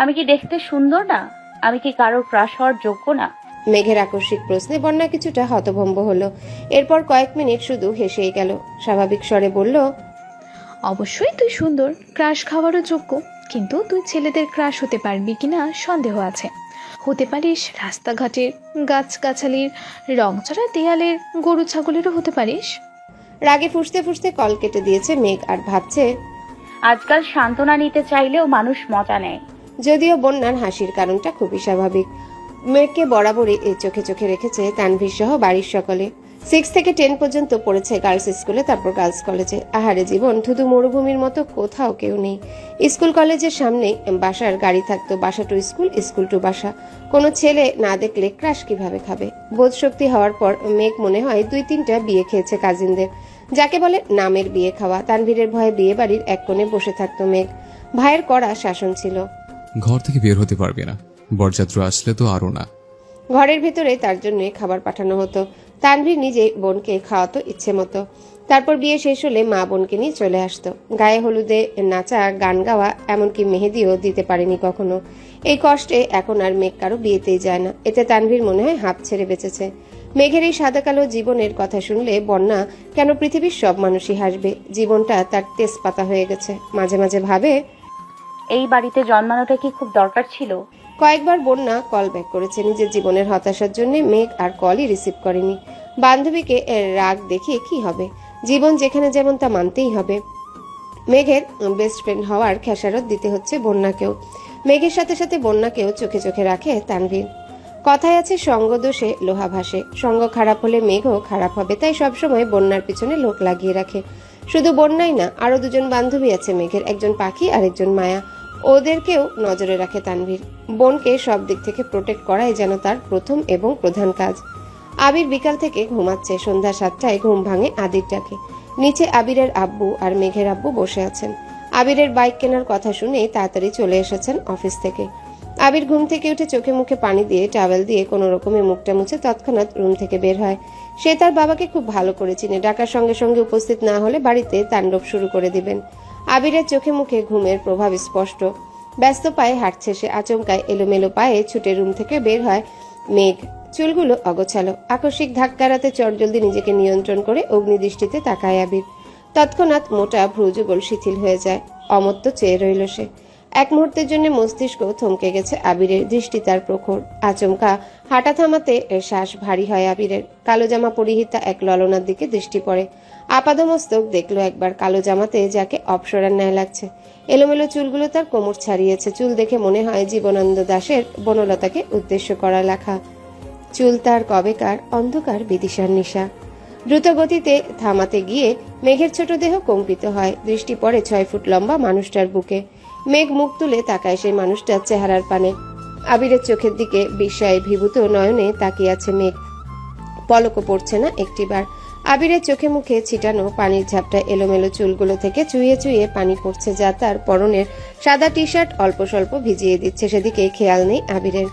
আমি কি দেখতে সুন্দর না? আমি কি কারোর ক্রাশ হওয়ার যোগ্য না? মেঘের আকস্মিক প্রশ্নে বন্যা কিছুটা হতভম্ব হলো। এরপর কয়েক মিনিট শুধু হেসেই গেল। স্বাভাবিক স্বরে বলল, অবশ্যই তুই সুন্দর, ক্রাশ খাওয়ারও যোগ্য, কিন্তু তুই ছেলেদের ক্রাশ হতে পারবি কিনা সন্দেহ আছে। হতে পারিস রাস্তাঘাটের, গাছগাছালির, রংচড়া দেয়ালের, গরু ছাগলেরও হতে পারিস। রাগে ফুঁসতে ফুঁসতে কল কেটে দিয়েছে মেঘ আর ভাবছে, আজকাল সান্ত্বনা নিতে চাইলেও মানুষ মজা নেয়। যদিও বন্যার হাসির কারণটা খুবই স্বাভাবিক। মেঘকে বরাবরই এই চোখে চোখে রেখেছে তানভীর সহ বাড়ির সকলে। 6 থেকে 10 পর্যন্ত পড়েছে গার্লস স্কুলে, তারপর গার্লস কলেজে। আহারে জীবন, ধুধু মরুভূমির মতো কোথাও কেউ নেই। স্কুল কলেজের সামনে বাসার গাড়ি থাকতো, বাসা টু স্কুল, স্কুল টু বাসা। কোনো ছেলে না দেখলে ক্রাশ কিভাবে খাবে? বোধশক্তি হওয়ার পর মেঘ মনে হয় 2-3টা বিয়ে খেয়েছে কাজিনদের, যাকে বলে নামের বিয়ে খাওয়া। তানভীরের ভয়ে বিয়ে বাড়ির এক কোণে বসে থাকতো মেঘ। ভাইয়ের কড়া শাসন ছিল, ঘর থেকে বের হতে পারবে না, বরযাত্র আসলে তো আরো না। ঘরের ভেতরে তার জন্য খাবার পাঠানো হতো। তানভীর নিজে বোনকে খাওয়াতো ইচ্ছে মতো। তারপর বিয়ে শেষ হলে মা বোনকে নিয়ে চলে আসতো। গায়ে হলুদে নাচা, গান গাওয়া, এমনকি মেহেদিও দিতে পারেনি কখনো। এই কষ্টে এখন আর মেঘ কারো বিয়েতেই যায় না। এতে তানভীর মনে হয় হাঁপ ছেড়ে বেঁচেছে। মেঘের এই সাদা কালো জীবনের কথা শুনলে বন্যা কেন পৃথিবীর সব মানুষই হাসবে। জীবনটা তার তেজপাতা হয়ে গেছে। মাঝে মাঝে ভাবে, এই বাড়িতে জন্মানোটা কি খুব দরকার ছিল? কয়েকবার বন্যা কল ব্যাক করেছে নিজের জীবনের হতাশার জন্য। মেঘ আর কলই রিসিভ করেনি। বান্ধবীকে এর রাগ দেখিয়ে কি হবে? জীবন যেখানে যেমন তা মানতেই হবে। মেঘের বেস্ট ফ্রেন্ড হওয়ার খেসারত দিতে হচ্ছে বন্যাকেও। মেঘের সাথে সাথে বন্যাকেও চোখে চোখে রাখে তানভীর। কথায় আছে, সঙ্গ দোষে লোহা ভাসে। সঙ্গ খারাপ হলে মেঘও খারাপ হবে, তাই সবসময় বন্যার পিছনে লোক লাগিয়ে রাখে। শুধু বন্যাই না, আরো দুজন বান্ধবী আছে মেঘের, একজন পাখি আর একজন মায়া। ওদেরকেও নজরে রাখে তানভীর। বোনকে সব দিক থেকে প্রোটেক্ট করাই যেন তার প্রথম এবং প্রধান কাজ। আবির বিকাল থেকে ঘুমাচ্ছে। সন্ধ্যা 7টায় ঘুম ভাঙে আদির ডাকে। নিচে আবিরের আব্বু আর মেঘের আব্বু বসে আছেন। আবিরের বাইক কেনার কথা শুনে তাড়াতাড়ি চলে এসেছেন অফিস থেকে। আবির ঘুম থেকে উঠে চোখে মুখে পানি দিয়ে টাওয়েল দিয়ে কোনো রকমে মুখটা মুছে তৎক্ষণাৎ রুম থেকে বের হয়। সে তার বাবাকে খুব ভালো করে চিনে। ডাকার সঙ্গে সঙ্গে উপস্থিত না হলে বাড়িতে তাণ্ডব শুরু করে দিবেন। আবিরের চোখে মুখে ঘুমের প্রভাব স্পষ্ট। ব্যস্ত পায়ে হাঁটছে সে। আচমকায় এলোমেলো পায়ে ছুটে রুম থেকে বের হয় মেঘ। চুলগুলো অগোছালো। আকস্মিক ধাক্কারাতে চটজলদি নিজেকে নিয়ন্ত্রণ করে অগ্নিদৃষ্টিতে তাকায় আবির। তৎক্ষণাৎ মোটা ভ্রুযুগল শিথিল হয়ে যায়। অমত্ত চেয়ে রইল সে। এক মুহূর্তের জন্য মস্তিষ্ক থমকে গেছে আবিরের। দৃষ্টি তার প্রখর। আচমকা হাঁটা থামাতে শ্বাস ভারী হয় আবিরের। কালো জামা পরিহিতা এক ললনার দিকে দৃষ্টি পড়ে। আপাদমস্তক দেখলো একবার। কালো জামাতে যাকে অপসরার ন্যায় লাগছে। এলোমেলো চুলগুলো তার কোমর ছাড়িয়েছে। চুল দেখে মনে হয় জীবনানন্দ দাশের বনলতাকে উদ্দেশ্য করা লেখা। চুল তার কবেকার অন্ধকার বিদিশার নিশা। দ্রুত গতিতে থামাতে গিয়ে মেঘের ছোট দেহ কম্পিত হয়। দৃষ্টি পড়ে 6 ফুট লম্বা মানুষটার বুকে। মেঘ মুখ তুলে তাকায় সেই মানুষটার চেহারার পানে। আবিরের চোখের দিকে বিস্ময়ে ভীভূত নয়নে তাকিয়ে আছে মেঘ। পলকও পড়ছে না একটিবার। আবিরের চোখে মুখে ছিটানো পানির ঝাপটা এলোমেলো চুলগুলো থেকে চুইয়ে চুইয়ে পানি পড়ছে, যা তার পরনের সাদা টি শার্ট অল্প স্বল্প ভিজিয়ে দিচ্ছে। সেদিকে খেয়াল নেই আবিরের।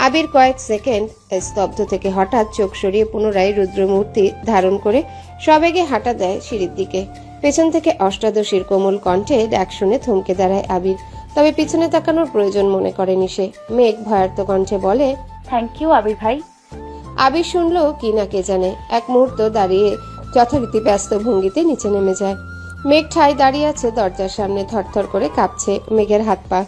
আবির কয়েক সেকেন্ড স্তব্ধ থেকে হঠাৎ চোখ সরিয়ে পুনরায় রুদ্রমূর্তি ধারণ করে সবেগে হাঁটা দেয় সিঁড়ির দিকে। পেছন থেকে অষ্টাদশীর কোমল কণ্ঠে ডাক শুনে থমকে দাঁড়ায় আবির। তবে পিছনে তাকানোর প্রয়োজন মনে করেনি সে। মেঘ ভয়ার্ত কণ্ঠে বলে, থ্যাংক ইউ আবির ভাই। আবির শুনলো কি না কে জানে। এক মুহূর্ত দাঁড়িয়ে যথারীতি ব্যস্ত ভঙ্গিতে নিচে নেমে যায়। মেঘ ঠায় দাঁড়িয়ে আছে দরজার সামনে। থরথর করে কাঁপছে মেঘের হাত পা।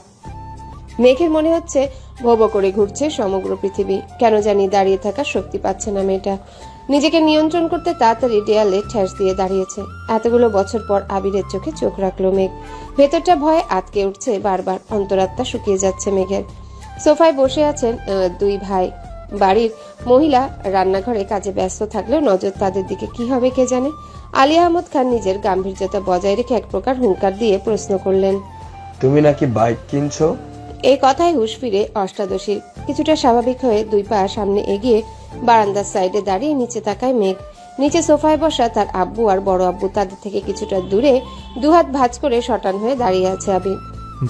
মেঘের মনে হচ্ছে ভব করে ঘুরছে সমগ্র পৃথিবী। কেন জানি দাঁড়িয়ে থাকার শক্তি পাচ্ছে না মেয়েটা। নিজেকে নিয়ন্ত্রণ করতে তাড়াতাড়ি দেয়ালে ঠেস দিয়ে দাঁড়িয়েছে। এতগুলো বছর পর আবিরের চোখে চোখ রাখলো মেঘ। ভেতরটা ভয়ে আটকে উঠছে বারবার। অন্তরাত্মা শুকিয়ে যাচ্ছে মেঘের। সোফায় বসে আছেন দুই ভাই। বাড়ির মহিলা রান্নাঘরে কাজে ব্যস্ত থাকলেও নজর তাদের দিকে। কি হবে কে জানে। আলী আহমদ খান নিজের গাম্ভীর্যতা বজায় রেখে এক প্রকার হুঙ্কার দিয়ে প্রশ্ন করলেন, তুমি নাকি বাইক কিনছো? এই কথায় হুঁশ ফিরে অষ্টাদশীর। কিছুটা স্বাভাবিক হয়ে 2 পা সামনে এগিয়ে বারান্দার সাইডে দাঁড়িয়ে নিচে তাকায় মেঘ। নিচে সোফায় বসা তার আব্বু আর বড় আব্বু। তাদের থেকে কিছুটা দূরে দুহাত ভাঁজ করে শটান হয়ে দাঁড়িয়ে আছে আবির।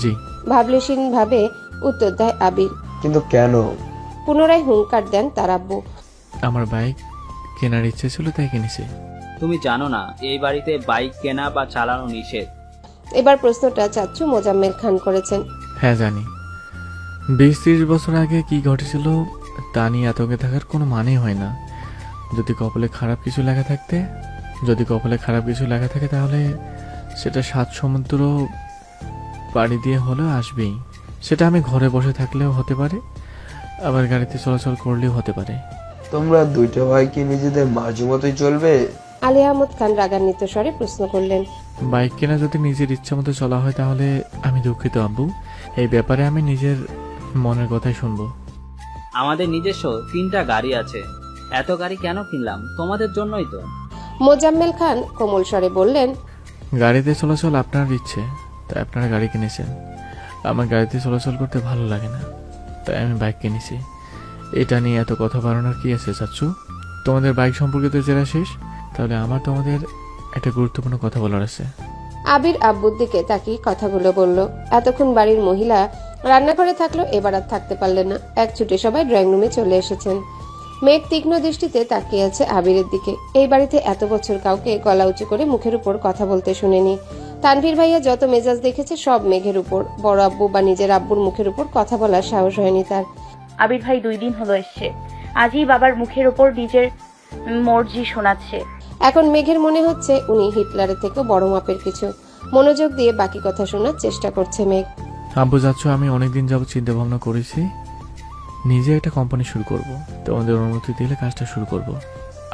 জি। ভাবলেশীন ভাবে উত্তর দেয় আবির। কিন্তু কেন? পুনরায় হুঙ্কার দেন তার আব্বু। আমার বাইক কেনার ইচ্ছে ছিল, তাই কিনেছি। তুমি জানো না এই বাড়িতে বাইক কেনা বা চালানো নিষেধ? এবার প্রশ্নটা চাচ্চু মোজাম্মেল খান করেছেন। হ্যাঁ জানি, 20-30 বছর আগে কি ঘটেছিল তা নিয়ে আতঙ্কে থাকার কোনো মানেই হয় না। যদি কপালে খারাপ কিছু লেখা থাকে তাহলে সেটা 7 সমুদ্র পাড়ি দিয়ে হলেও আসবেই। সেটা আমি ঘরে বসে থাকলেও হতে পারে, আবার গাড়িতে চলাচল করলেও হতে পারে। তোমরা দুইটা ভাই কি নিজেদের মাঝে মতোই চলবে? আলী আহমদ খান রাগান্বিত স্বরে প্রশ্ন করলেন। বাইক কেনা যদি নিজের ইচ্ছা মতো চলা হয় তাহলে আমি দুঃখিত আব্বু, এই ব্যাপারে আমি নিজের মনের কথাই শুনবো। আমাদের নিজস্ব 3টা গাড়ি আছে। এত গাড়ি কেন কিনলাম? তোমাদের জন্যই তো। মোজাম্মেল খান কোমল স্বরে বললেন। গাড়িতে চলাচল আপনার ইচ্ছে, তাই আপনারা গাড়ি কিনেছেন। আমার গাড়িতে চলাচল করতে ভালো লাগে না, তাই আমি বাইক কিনেছি। এটা নিয়ে এত কথা বাড়ানোর কি আছে চাচ্ছু? তোমাদের বাইক সম্পর্কিত জেরা শেষ, তাহলে আমার তোমাদের একটা গুরুত্বপূর্ণ কথা বলার আছে। আবির আব্বুর দিকে তাকিয়ে কথাগুলো বলল। এতক্ষণ বাড়ির মহিলা রান্নাঘরে থাকলো, এবার আর থাকতে পারলেন না। এক ছুটে সবাই ড্রয়িং রুমে চলে এসেছেন। মেঘ তীক্ষ্ণ দৃষ্টিতে তাকিয়ে আছে আবিরের দিকে। এই বাড়িতে এত বছর কাউকে গলা উঁচু করে মুখের উপর কথা বলতে শুনেনি। তানভীর ভাইয়া যত মেজাজ দেখেছে সব মেঘের উপর। বড় আব্বু বা নিজের আব্বুর মুখের উপর কথা বলার সাহস হয়নি তার। আবির ভাই 2 দিন হলো এসছে, আজই বাবার মুখের ওপর নিজের মর্জি শোনাচ্ছে। এখন মেঘের মনে হচ্ছে উনি হিটলারের থেকেও বড় মাপের কিছু। মনোযোগ দিয়ে বাকি কথা শোনার চেষ্টা করছে মেঘ। আব্বু চাচ্ছু, আমি অনেকদিন যাবত চিন্তা ভাবনা করেছি নিজে একটা কোম্পানি শুরু করব। তোমাদের অনুমতি দিলে কাজটা শুরু করব।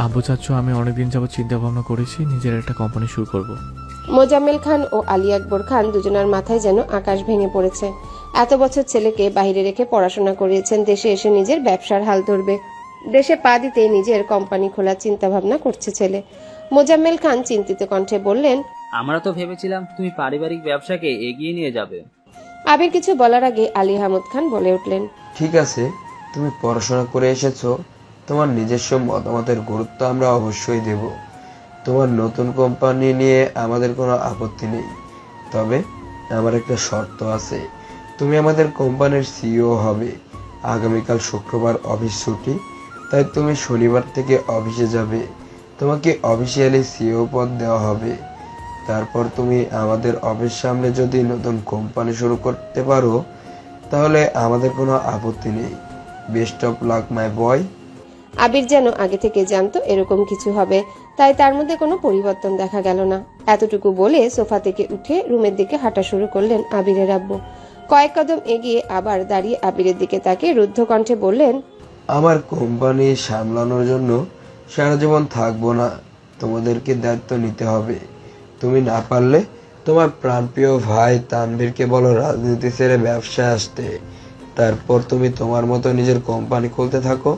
আব্বু চাচ্ছু, আমি অনেকদিন যাবত চিন্তা ভাবনা করেছি নিজের একটা কোম্পানি শুরু করব। মোজাম্মেল খান ও আলী আকবর খান দুজনের মাথায় যেন আকাশ ভেঙে পড়েছে। এত বছর ছেলেকে বাইরে রেখে পড়াশোনা করিয়েছেন, দেশে এসে নিজের ব্যবসার হাল ধরবে। দেশে পা দিতে নিজের কোম্পানি খোলার চিন্তা ভাবনা করছে ছেলে। মোজাম্মেল খান চিন্তিত কণ্ঠে বললেন। আমরা তো ভেবেছিলাম তুমি পারিবারিক ব্যবসাকে এগিয়ে নিয়ে যাবে। আবির কিছু বলার আগে আলী আহমদ খান বলে উঠলেন। ঠিক আছে, তুমি পড়াশোনা করে এসেছো, তোমার নিজস্ব মতামতের গুরুত্ব আমরা অবশ্যই দেব। তোমার নতুন কোম্পানি নিয়ে আমাদের কোনো আপত্তি নেই, তবে আমার একটা শর্ত আছে। তুমি আমাদের কোম্পানির সিইও হবে। আগামীকাল শুক্রবার অফিস ছুটি, তাই তুমি শনিবার থেকে অফিসে যাবে। তোমাকে অফিসিয়ালি সিইও পদ দেওয়া হবে। তারপর তুমি আমাদের অফিস সামনে যদি নতুন কোম্পানি শুরু করতে পারো তাহলে আমাদের কোনো আপত্তি নেই। বেস্ট অফ লাক মাই বয়। আবির যেন আগে থেকে জানতো এরকম কিছু হবে, তাই তার মধ্যে কোনো পরিবর্তন দেখা গেল না। এতটুকু বলে সোফা থেকে উঠে রুমের দিকে হাঁটা শুরু করলেন আবিরের আব্বু। কয়েক কদম এগিয়ে আবার দাঁড়িয়ে আবিরের দিকে তাকিয়ে রুদ্ধ কণ্ঠে বললেন। আমার কোম্পানি সামলানোর জন্য সারা জীবন থাকবো না, তোমাদেরকে দায়িত্ব নিতে হবে। তুমি না পারলে তোমার প্রাণপ্রিয় ভাই তানভীরকে বলো রাজনীতি ছেড়ে ব্যবসায় আসতে। তারপর তুমি তোমার মতো নিজের কোম্পানি খুলতে থাকো।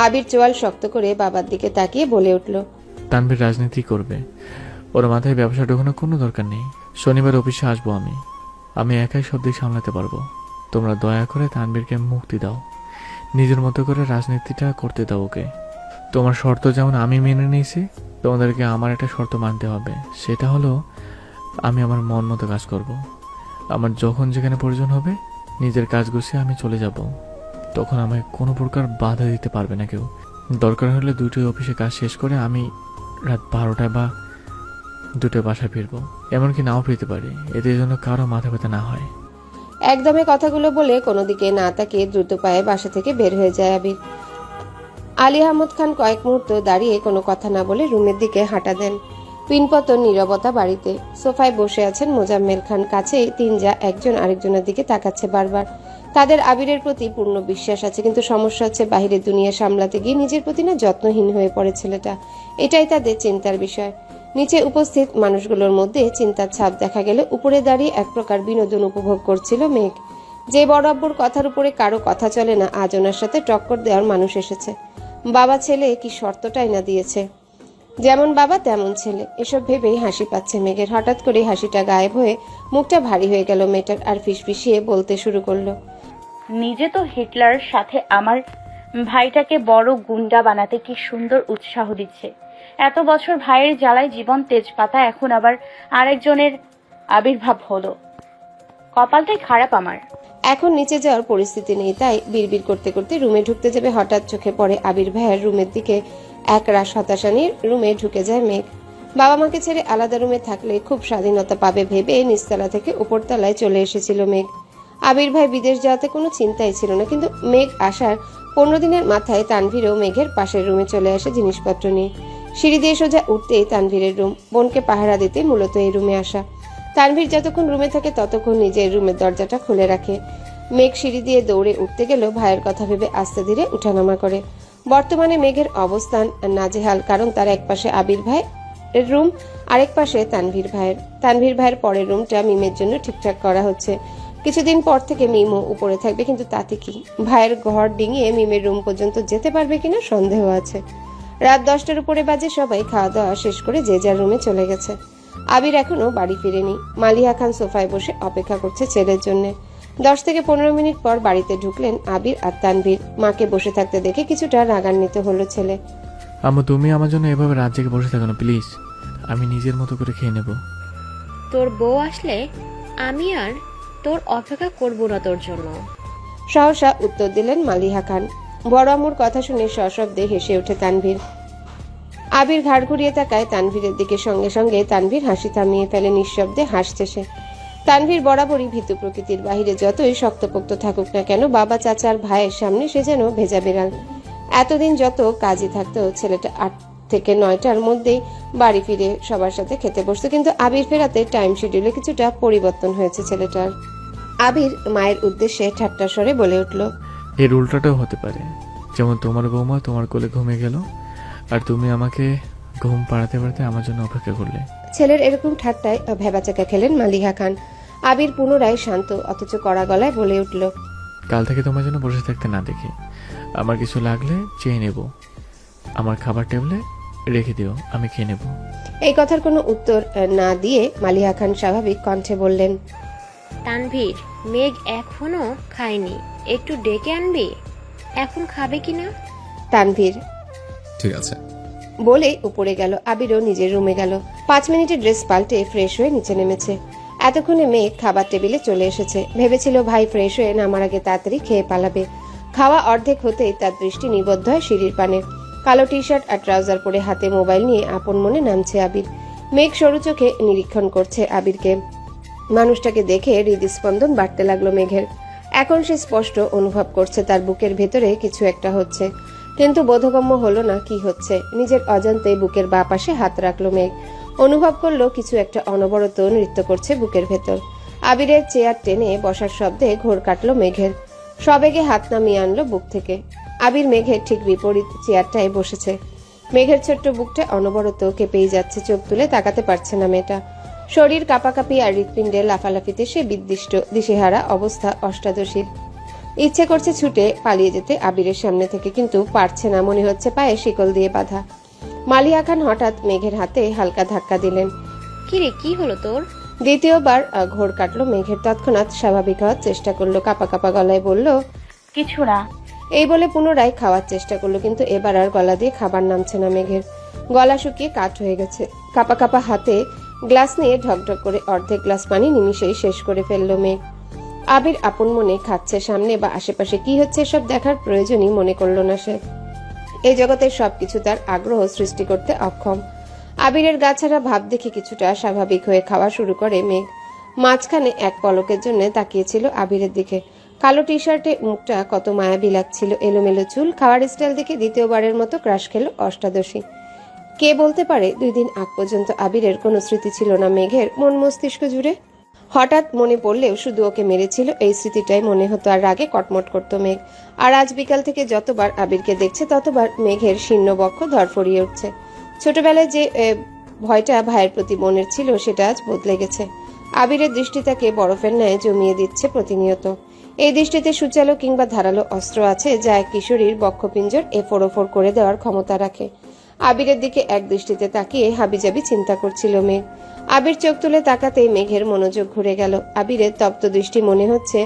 আবির চোয়াল শক্ত করে বাবার দিকে তাকিয়ে বলে উঠল। তানভীর রাজনীতি করবে, ওর মাথায় ব্যবসা ঢোকানোর কোনো দরকার নেই। শনিবার অফিসে আসবো আমি একাই সব দিক সামলাতে পারবো। তোমরা দয়া করে তানভীরকে মুক্তি দাও, নিজের মতো করে রাজনীতিটা করতে দাও ওকে। তোমার শর্ত যেমন আমি মেনে নিয়েছি, তোমাদেরকে আমার একটা শর্ত মানতে হবে। সেটা হলো আমি আমার মন মতো কাজ করব। আমার যখন যেখানে প্রয়োজন হবে নিজের কাজ গুছিয়ে আমি চলে যাব। তখন আমায় কোনো প্রকার বাধা দিতে পারবে না কেউ। দরকার হলে 2টোই অফিসে কাজ শেষ করে আমি রাত 12টায় বা 2টায় বাসায় ফিরবো। এমনকি নাও ফিরতে পারি, এদের জন্য কারো মাথা ব্যথা না হয়। একদমে কথাগুলো বলে কোনো দিকে না তাকিয়ে দ্রুত পায়ে বাসা থেকে বের হয়ে যায় আবির। আলী আহমদ খান কয়েক মুহূর্ত দাঁড়িয়ে কোনো কথা না বলে রুমের দিকে হাঁটা দেন। পিনপতন নীরবতা বাড়িতে। সোফায় বসে আছেন মোজাম্মেল খান। কাছেই 3 যা একজন আরেকজনের দিকে তাকাচ্ছে বারবার। তাদের আবিরের প্রতি পূর্ণ বিশ্বাস আছে, কিন্তু সমস্যা হচ্ছে বাহিরের দুনিয়া সামলাতে গিয়ে নিজের প্রতি না যত্নহীন হয়ে পড়ে ছেলেটা। এটাই তাদের চিন্তার বিষয়। নিচে উপস্থিত মানুষগুলোর মধ্যে চিন্তার ছাপ দেখা গেলে উপরে দাঁড়িয়ে এক প্রকার বিনোদন উপভোগ করছিল মেঘ। যে বড় আব্বুর কথার উপরে কারো কথা চলে না, আজ ওনার সাথে টক্কর দেওয়ার মানুষ এসেছে। বাবা ছেলে কি শর্তটাই না দিয়েছে, যেমন বাবা তেমন ছেলে। এসব ভেবেই হাসি পাচ্ছে মেঘের। হঠাৎ করে হাসিটা গায়েব হয়ে মুখটা ভারী হয়ে গেল মেয়েটার, আর ফিসফিসিয়ে বলতে শুরু করলো। নিজে তো হিটলারের সাথে আমার ভাইটাকে বড় গুন্ডা বানাতে কি সুন্দর উৎসাহ দিচ্ছে। এত বছর ভাইয়ের জ্বালায় জীবন তেজপাতা, এখন আবার আরেকজনের আবির্ভাব হলো। কপালটাই খারাপ আমার। এখন নিচে যাওয়ার পরিস্থিতি নেই, তাই বিড়বিড় করতে করতে রুমে ঢুকতে যাবে। হঠাৎ চোখে পড়ে আবির ভাইয়ের রুমের দিকে। এক রাশ হতাশা নিয়ে রুমে ঢুকে যায় মেঘ। বাবা মাকে ছেড়ে আলাদা রুমে থাকলে খুব স্বাধীনতা পাবে ভেবে নিচতলা থেকে উপরতলায় চলে এসেছিল মেঘ। আবির ভাই বিদেশ যাওয়াতে কোনো চিন্তাই ছিল না, কিন্তু মেঘ আসার 15 দিনের মাথায় তানভীরও মেঘের পাশের রুমে চলে আসে জিনিসপত্র নিয়ে। সিঁড়ি দিয়ে সোজা উঠতেই তানভীরের রুম। বোনকে পাহারা দিতে মূলত এই রুমে আসা। তানভীর যতক্ষণ রুমে থাকে ততক্ষণ নিজের রুমের দরজাটা খুলে রাখে। মেঘ সিঁড়ি দিয়ে দৌড়ে উঠতে গেলেও ভাইয়ের কথা ভেবে আস্তে ধীরে উঠানামা করে। বর্তমানে মেঘের অবস্থান নাজেহাল, কারণ তার এক পাশে আবির ভাইয়ের রুম, আরেক পাশে তানভীর ভাইয়ের। তানভীর ভাইয়ের পরের রুমটা মিমের জন্য ঠিকঠাক করা হচ্ছে। কিছুদিন পর থেকে মিমও উপরে থাকবে, কিন্তু তাতে কি, ভাইয়ের ঘর ডিঙিয়ে মিমের রুম পর্যন্ত যেতে পারবে কিনা সন্দেহ আছে। রাত 10টার উপরে বাজে। সবাই খাওয়া দাওয়া শেষ করে যে যার রুমে চলে গেছে। আবির এখনো বাড়ি ফিরেনি। মালিহা খান সোফায় বসে অপেক্ষা করছে ছেলের জন্য। 10 থেকে 15 মিনিট পর বাড়িতে ঢুকলেন আবির আর তানভীর। মাকে বসে থাকতে দেখে কিছুটা রাগান্বিত হলো ছেলে। আম্মু, তুমি আমার জন্য এভাবে রাত জেগে বসে থাকো না প্লিজ। আমি নিজের মতো করে খেয়ে নেব। তোর বউ আসলে আমি আর তোর অপেক্ষা করব না তোর জন্য। সহসা উত্তর দিলেন মালিহা খান। বড় আম্মুর কথা শুনে সশব্দে হেসে ওঠে তানভীর। আবির ঘাড় ঘুরিয়ে তাকায় তানভীরের দিকে, সঙ্গে সঙ্গে তানভীর হাসি থামিয়ে ফেলে। নিঃশব্দে হাসছে সে। তানভীর বরাবরই ভীতু প্রকৃতির। বাহিরে যতই শক্তপোক্ত থাকুক না কেন, বাবা চাচা আর ভাইয়ের সামনে সে যেন ভেজা বিড়াল। এতদিন যত কাজই থাকতো, ছেলেটা 8 থেকে 9টার মধ্যেই বাড়ি ফিরে সবার সাথে খেতে বসতো, কিন্তু আবির ফেরাতে টাইম শিডিউলে কিছুটা পরিবর্তন হয়েছে ছেলেটার। আবির মায়ের উদ্দেশ্যে ঠাট্টা স্বরে বলে উঠল, এর উল্টাটাও হতে পারে, যেমন তোমার বৌমা তোমার কোলে ঘুমিয়ে গেল আর তুমি আমাকে ঘুম পাড়াতে পাড়াতে আমার জন্য অপেক্ষা করলে। ছেলের এরকম ঠাট্টায় ভেবাচাকা খেলেন মালিহা খান। আবির পুনরায় শান্ত অথচ কড়া গলায় বলে উঠল, কাল থেকে তোমার জন্য বসে থাকতে না দেখি, আমার কিছু লাগলে চেয়ে নেব, আমার খাবার টেবিলে রেখে দিও, আমি খেয়ে নেব। এই কথার কোনো উত্তর না দিয়ে মালিহা খান স্বাভাবিক কণ্ঠে বললেন, তানভীর, মেঘ এখনো খায়নি, একটু ডেকে আনবি? এখন খাবে কিনা? তানভীর ঠিক আছে। বলেই উপরে গেল। আবিরও নিজের রুমে গেল। 5 মিনিটে ড্রেস পাল্টে ফ্রেশ হয়ে নিচে নেমেছে। এতক্ষণে মেঘ খাবার টেবিলে চলে এসেছে। ভেবেছিল ভাই ফ্রেশ হয়ে নামার আগে তাড়াতাড়ি খেয়ে পালাবে। খাওয়া অর্ধেক হতেই তার দৃষ্টি নিবদ্ধ হয় সিঁড়ির পানে। কালো টি শার্ট আর ট্রাউজার পরে হাতে মোবাইল নিয়ে আপন মনে নামছে আবির। মেঘ সরু চোখে নিরীক্ষণ করছে আবিরকে। মানুষটাকে দেখে হৃদস্পন্দন বাড়তে লাগলো মেঘের। এখন সে স্পষ্ট অনুভব করছে তার বুকের ভেতরে কিছু একটা হচ্ছে, কিন্তু বোধগম্য হলো না কি হচ্ছে। নিজের অজান্তে বুকের বাঁ পাশে হাত রাখলো মেঘ। অনুভব করলো কিছু একটা অনবরত নৃত্য করছে বুকের ভেতর। আবিরের চেয়ার টেনে বসার শব্দে ঘোর কাটলো মেঘের। সবেগে হাত নামিয়ে আনলো বুক থেকে। আবির মেঘের ঠিক বিপরীত চেয়ারটায় বসেছে। মেঘের ছোট্ট বুকটা অনবরত কেঁপেই যাচ্ছে। চোখ তুলে তাকাতে পারছে না মেয়েটা। শরীর কাঁপাকাঁপি আর হৃৎপিণ্ডে লাফালাফিতে সে বিদ্দিষ্ট, দিশেহারা অবস্থা অষ্টাদশীর। ইচ্ছে করছে ছুটে পালিয়ে যেতে আবিরের সামনে থেকে, কিন্তু পারছে না। মনে হচ্ছে পায়ে শিকল দিয়ে বাঁধা। মালিহা খান হঠাৎ মেঘের হাতে হালকা ধাক্কা দিলেন। কিরে, কি হলো তোর? দ্বিতীয়বার ঘোর কাটলো মেঘের। তৎক্ষণাৎ স্বাভাবিক হওয়ার চেষ্টা করলো। কাঁপা কাঁপা গলায় বলল, কিছু না। এই বলে পুনরায় খাওয়ার চেষ্টা করলো, কিন্তু এবার আর গলা দিয়ে খাবার নামছে না মেঘের। গলা শুকিয়ে কাঠ হয়ে গেছে। কাঁপা কাঁপা হাতে গ্লাস নিয়ে ঢকঢক করে অর্ধেক গ্লাস পানি নিমিষেই শেষ করে ফেললো মেঘ। আবির আপন মনে খাচ্ছে। সামনে বা আশেপাশে কি হচ্ছে সব দেখার প্রয়োজনই মনে করলো না সে। এই জগতের সবকিছু তার আগ্রহ সৃষ্টি করতে অক্ষম। আবিরের গাছাড়া ভাব দেখে কিছুটা স্বাভাবিক হয়ে খাওয়া শুরু করে মেঘ। মাঝখানে এক পলকের জন্য তাকিয়েছিল আবিরের দিকে। কালো টি শার্টে মুখটা কত মায়াবী লাগছিল। এলোমেলো চুল, খাওয়ার স্টাইল দেখে দ্বিতীয়বারের মতো ক্রাশ খেলো অষ্টাদশী। কে বলতে পারে 2 দিন আগ পর্যন্ত আবিরের কোনো স্মৃতি ছিল না মেঘের মন মস্তিষ্ক জুড়ে। হঠাৎ মনে পড়লেও শুধু ওকে মেরেছিল এই স্মৃতিটাই মনে হতো, আর রাগে কটমট করতো মেঘ। আর আজ বিকাল থেকে যতবার আবিরকে দেখছে ততবার মেঘের শীর্ণ বক্ষ ধরফরিয়ে উঠছে। ছোটবেলায় যে ভয়টা ভাইয়ের প্রতি মনের ছিল সেটা আজ বদলে গেছে। আবিরের দৃষ্টি তাকে বরফের ন্যায় জমিয়ে দিচ্ছে প্রতিনিয়ত। এই দৃষ্টিতে সুচালো কিংবা ধারালো অস্ত্র আছে, যা এক কিশোরীর বক্ষপিঞ্জর এফোড় করে দেওয়ার ক্ষমতা রাখে। আবিরের দিকে এক দৃষ্টিতে তাকিয়ে হাবিজাবি চিন্তা করছিল মেঘ। আবির চোখ তুলে তাকাতেই মেঘের মনোযোগ ঘুরে গেল। আবিরের তপ্ত দৃষ্টি মনে হচ্ছে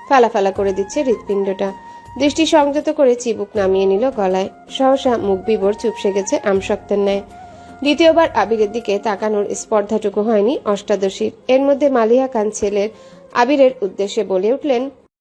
ফালাফালা করে দিচ্ছে হৃৎপিণ্ডটা। দৃষ্টি সংযত করে চিবুক নামিয়ে নিল গলায়। সহসা মুখ বিবর চুপসে গেছে আমশক্তের ন্যায়। দ্বিতীয়বার আবিরের দিকে তাকানোর স্পর্ধাটুকু হয়নি অষ্টাদশীর। এর মধ্যে মালিহা খান ছেলের আবিরের উদ্দেশ্যে বলে উঠলেন,